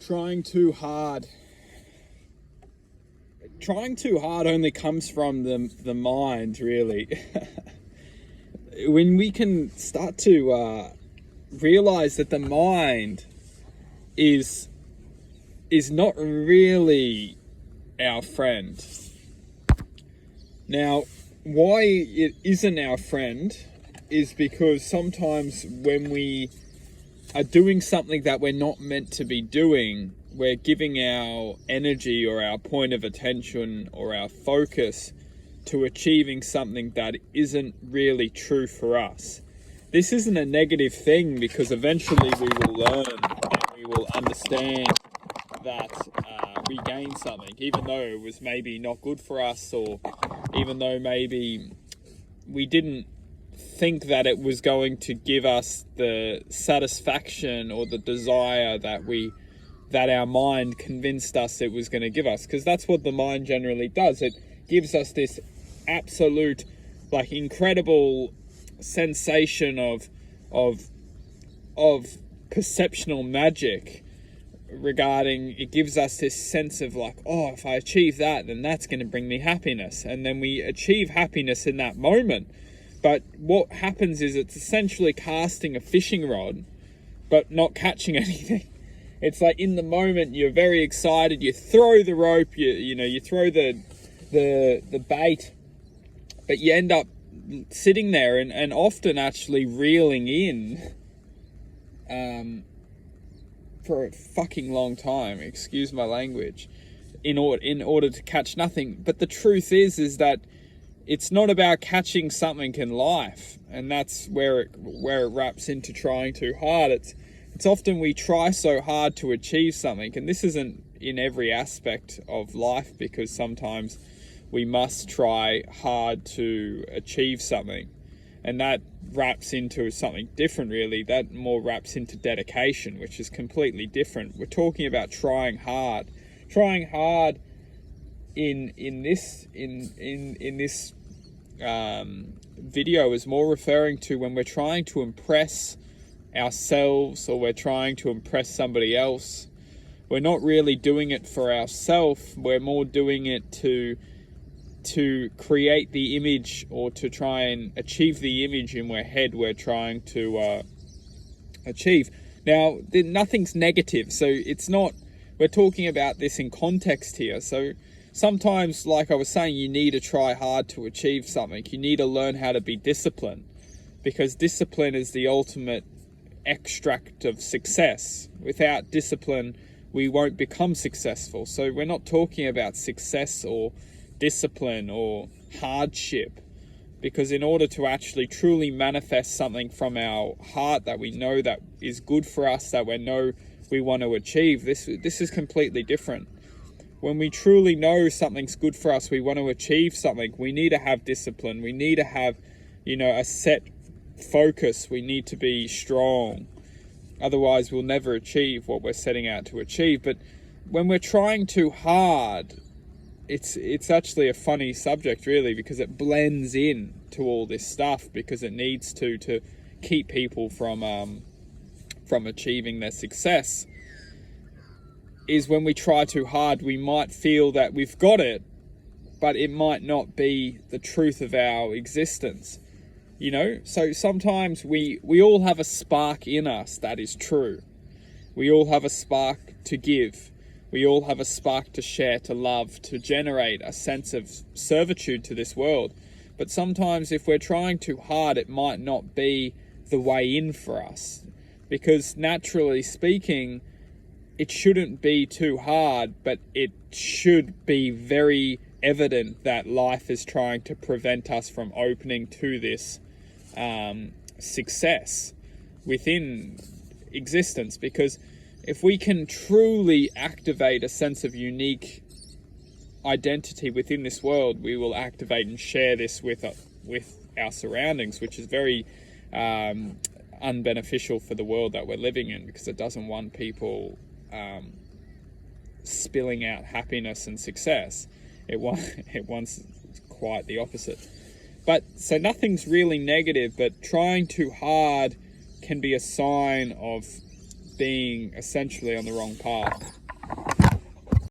trying too hard. Trying too hard only comes from the mind, really. When we can start to realize that the mind is not really our friend. Now, why it isn't our friend is because sometimes when we are doing something that we're not meant to be doing, we're giving our energy or our point of attention or our focus to achieving something that isn't really true for us. This isn't a negative thing, because eventually we will learn and we will understand that we gained something, even though it was maybe not good for us, or even though maybe we didn't think that it was going to give us the satisfaction or the desire that our mind convinced us it was going to give us. Because that's what the mind generally does. It gives us this absolute, like, incredible sensation of perceptual magic regarding, it gives us this sense of like, oh, if I achieve that, then that's going to bring me happiness. And then we achieve happiness in that moment. But what happens is it's essentially casting a fishing rod, but not catching anything. It's like, in the moment, you're very excited, you throw the rope, you throw the bait, but you end up sitting there and often actually reeling in for a fucking long time, excuse my language, in order to catch nothing. But the truth is that it's not about catching something in life, and that's where it wraps into trying too hard. It's often we try so hard to achieve something, and this isn't in every aspect of life, because sometimes we must try hard to achieve something, and that wraps into something different, really. That more wraps into dedication, which is completely different. We're talking about trying hard in this video is more referring to when we're trying to impress ourselves or we're trying to impress somebody else. We're not really doing it for ourselves. We're more doing it to create the image, or to try and achieve the image in our head we're trying to achieve. Now, nothing's negative, so it's not, we're talking about this in context here. So sometimes, like I was saying, you need to try hard to achieve something. You need to learn how to be disciplined, because discipline is the ultimate extract of success. Without discipline, we won't become successful. So we're not talking about success or discipline or hardship, because in order to actually truly manifest something from our heart that we know that is good for us, that we know we want to achieve, this is completely different. When we truly know something's good for us, we want to achieve something, we need to have discipline. We need to have, a set focus. We need to be strong. Otherwise, we'll never achieve what we're setting out to achieve. But when we're trying too hard, it's actually a funny subject, really, because it blends in to all this stuff, because it needs to keep people from achieving their success. Is when we try too hard, we might feel that we've got it, but it might not be the truth of our existence. So sometimes we all have a spark in us that is true. We all have a spark to give. We all have a spark to share, to love, to generate a sense of servitude to this world. But sometimes if we're trying too hard, it might not be the way in for us. Because naturally speaking, it shouldn't be too hard, but it should be very evident that life is trying to prevent us from opening to this success within existence. Because if we can truly activate a sense of unique identity within this world, we will activate and share this with our surroundings, which is very unbeneficial for the world that we're living in, because it doesn't want people spilling out happiness and success. It wants quite the opposite. But so nothing's really negative, but trying too hard can be a sign of being essentially on the wrong path.